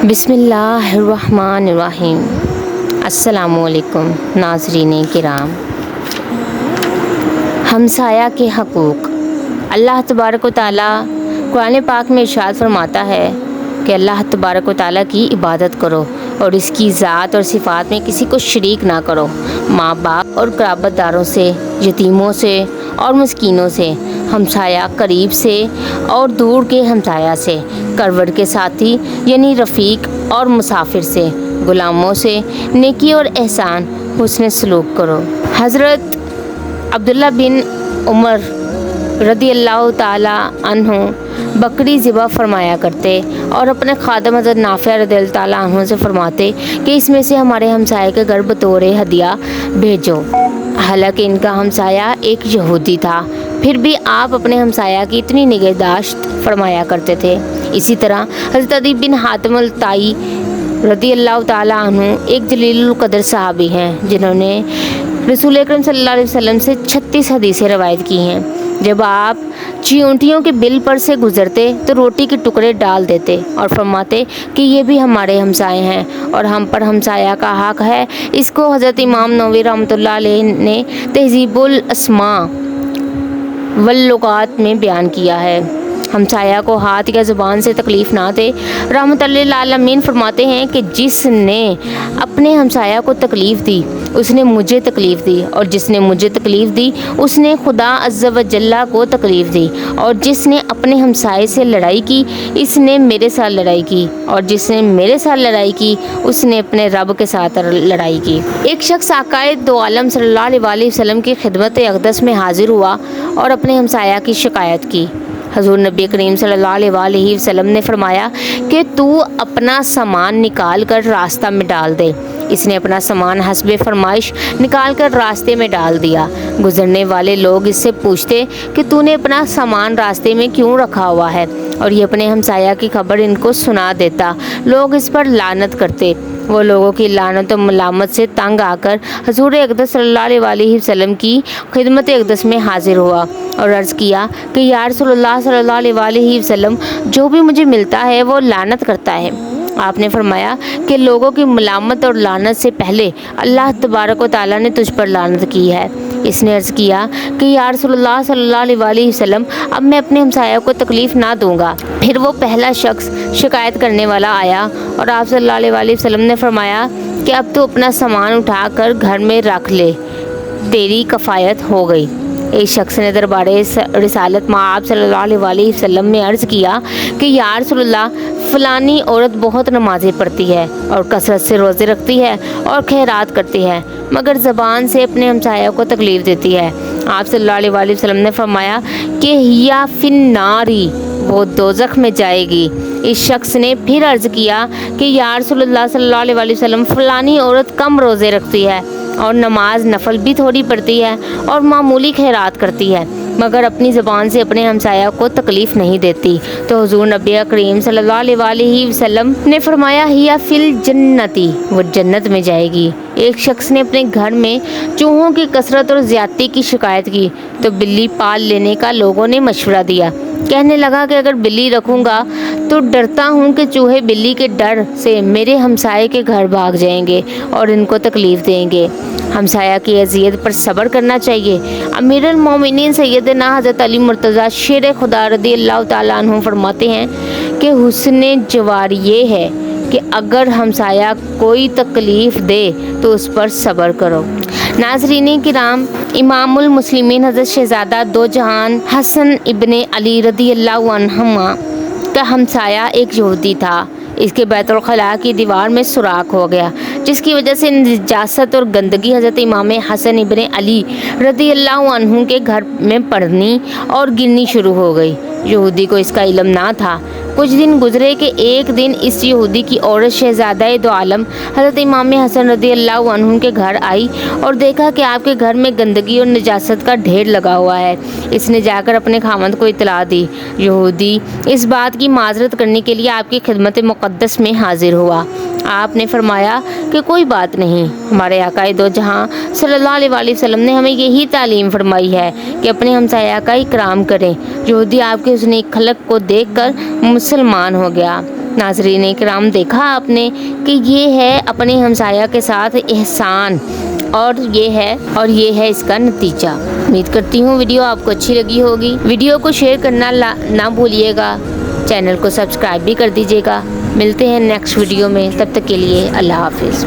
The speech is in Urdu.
بسم اللہ الرحمن الرحیم۔ السلام علیکم ناظرین کرام۔ ہمسایہ کے حقوق۔ اللہ تبارک و تعالیٰ قرآن پاک میں ارشاد فرماتا ہے کہ اللہ تبارک و تعالیٰ کی عبادت کرو اور اس کی ذات اور صفات میں کسی کو شریک نہ کرو۔ ماں باپ اور قرابت داروں سے، یتیموں سے اور مسکینوں سے، ہمسایہ قریب سے اور دور کے ہمسایہ سے، کروٹ کے ساتھی یعنی رفیق اور مسافر سے، غلاموں سے نیکی اور احسان حسن سلوک کرو۔ حضرت عبداللہ بن عمر رضی اللہ تعالیٰ عنہ بکری ذبح فرمایا کرتے اور اپنے خادم حضرت نافع رضی اللہ تعالیٰ عنہ سے فرماتے کہ اس میں سے ہمارے ہمسائے کے گھر بطور ہدیہ بھیجو۔ حالانکہ ان کا ہمسایہ ایک یہودی تھا، پھر بھی آپ اپنے ہمسایہ کی اتنی نگہداشت فرمایا کرتے تھے۔ اسی طرح حضرت عدی بن حاتم الطائی رضی اللہ تعالیٰ عنہ ایک جلیل القدر صحابی ہیں جنہوں نے رسول اکرم صلی اللہ علیہ وسلم سے 36 حدیثیں روایت کی ہیں۔ جب آپ چیونٹیوں کے بل پر سے گزرتے تو روٹی کے ٹکڑے ڈال دیتے اور فرماتے کہ یہ بھی ہمارے ہمسائے ہیں اور ہم پر ہمسایہ کا حق ہے۔ اس کو حضرت امام نووی رحمۃ اللہ علیہ نے تہذیب الاسماء واللغات میں بیان کیا ہے۔ ہمسایہ کو ہاتھ یا زبان سے تکلیف نہ دے۔ رحمۃ اللہ للعالمین فرماتے ہیں کہ جس نے اپنے ہمسایہ کو تکلیف دی اس نے مجھے تکلیف دی، اور جس نے مجھے تکلیف دی اس نے خدا عز و جل کو تکلیف دی، اور جس نے اپنے ہمسائے سے لڑائی کی اس نے میرے ساتھ لڑائی کی، اور جس نے میرے ساتھ لڑائی کی اس نے اپنے رب کے ساتھ لڑائی کی۔ ایک شخص آقا دو عالم صلی اللہ علیہ وسلم کی خدمت اقدس میں حاضر ہوا اور اپنے ہمسایہ کی شکایت کی۔ حضور نبی کریم صلی اللہ علیہ وسلم نے فرمایا کہ تو اپنا سامان نکال کر راستہ میں ڈال دے۔ اس نے اپنا سامان حسب فرمائش نکال کر راستے میں ڈال دیا۔ گزرنے والے لوگ اس سے پوچھتے کہ تو نے اپنا سامان راستے میں کیوں رکھا ہوا ہے، اور یہ اپنے ہمسایہ کی خبر ان کو سنا دیتا۔ لوگ اس پر لعنت کرتے۔ وہ لوگوں کی لعنت و ملامت سے تنگ آ کر حضور اقدس صلی اللہ علیہ وسلم کی خدمت اقدس میں حاضر ہوا اور عرض کیا کہ یا رسول اللہ صلی اللہ علیہ وسلم، جو بھی مجھے ملتا ہے وہ لعنت کرتا ہے۔ آپ نے فرمایا کہ لوگوں کی ملامت اور لعنت سے پہلے اللہ تبارک و تعالیٰ نے تجھ پر لعنت کی ہے۔ اس نے عرض کیا کہ یا رسول اللہ صلی اللہ علیہ وسلم، اب میں اپنے ہمسایہ کو تکلیف نہ دوں گا۔ پھر وہ پہلا شخص شکایت کرنے والا آیا اور آپ صلی اللہ علیہ وسلم نے فرمایا کہ اب تو اپنا سامان اٹھا کر گھر میں رکھ لے، تیری کفایت ہو گئی۔ ایک شخص نے دربار رسالت آپ صلی اللہ علیہ وسلم میں عرض کیا کہ یا رسول اللہ، فلانی عورت بہت نمازیں پڑھتی ہے اور کثرت سے روزے رکھتی ہے اور خیرات کرتی ہے، مگر زبان سے اپنے ہمسایہ کو تکلیف دیتی ہے۔ آپ صلی اللہ علیہ وسلم نے فرمایا کہ ہیا فی الناری، وہ دوزخ میں جائے گی۔ اس شخص نے پھر عرض کیا کہ یا رسول اللہ صلی اللہ علیہ وسلم، فلانی عورت کم روزے رکھتی ہے اور نماز نفل بھی تھوڑی پڑھتی ہے اور معمولی خیرات کرتی ہے، مگر اپنی زبان سے اپنے ہمسایہ کو تکلیف نہیں دیتی۔ تو حضور نبی کریم صلی اللہ علیہ وسلم نے فرمایا ہیا فی الجنتی، وہ جنت میں جائے گی۔ ایک شخص نے اپنے گھر میں چوہوں کی کثرت اور زیادتی کی شکایت کی تو بلی پال لینے کا لوگوں نے مشورہ دیا۔ کہنے لگا کہ اگر بلی رکھوں گا تو ڈرتا ہوں کہ چوہے بلی کے ڈر سے میرے ہمسائے کے گھر بھاگ جائیں گے اور ان کو تکلیف دیں گے۔ ہمسایہ کی اذیت پر صبر کرنا چاہیے۔ امیر المومنین سیدنا حضرت علی مرتضیٰ شیر خدا رضی اللہ تعالیٰ عنہ فرماتے ہیں کہ حسن جوار یہ ہے کہ اگر ہمسایہ کوئی تکلیف دے تو اس پر صبر کرو۔ ناظرین کرام، امام المسلمین حضرت شہزادہ دو جہان حسن ابن علی رضی اللہ عنہما کا ہمسایہ ایک یہودی تھا۔ اس کے بیت الخلاء کی دیوار میں سوراخ ہو گیا، جس کی وجہ سے نجاست اور گندگی حضرت امام حسن ابن علی رضی اللہ عنہ کے گھر میں پڑنی اور گرنی شروع ہو گئی۔ یہودی کو اس کا علم نہ تھا۔ کچھ دن گزرے کہ ایک دن اس یہودی کی عورت شہزادہ دو عالم حضرت امام حسن رضی اللہ عنہ کے گھر آئی اور دیکھا کہ آپ کے گھر میں گندگی اور نجاست کا ڈھیر لگا ہوا ہے۔ اس نے جا کر اپنے خامند کو اطلاع دی۔ یہودی اس بات کی معذرت کرنے کے لیے آپ کی خدمت مقدس میں حاضر ہوا۔ آپ نے فرمایا کہ کوئی بات نہیں، ہمارے آقا دو جہاں صلی اللہ علیہ وسلم نے ہمیں یہی تعلیم فرمائی ہے کہ اپنے ہمسایہ کا اکرام کریں۔ یہودی آپ کے حسن خلق کو دیکھ کر مسلمان ہو گیا۔ ناظرین کرام دیکھا آپ نے کہ یہ ہے اپنے ہمسایہ کے ساتھ احسان، اور یہ ہے اس کا نتیجہ۔ امید کرتی ہوں ویڈیو آپ کو اچھی لگی ہوگی، ویڈیو کو شیئر کرنا نہ بھولیے گا، چینل کو سبسکرائب بھی کر دیجیے گا۔ ملتے ہیں نیکسٹ ویڈیو میں، تب تک کے لیے اللہ حافظ۔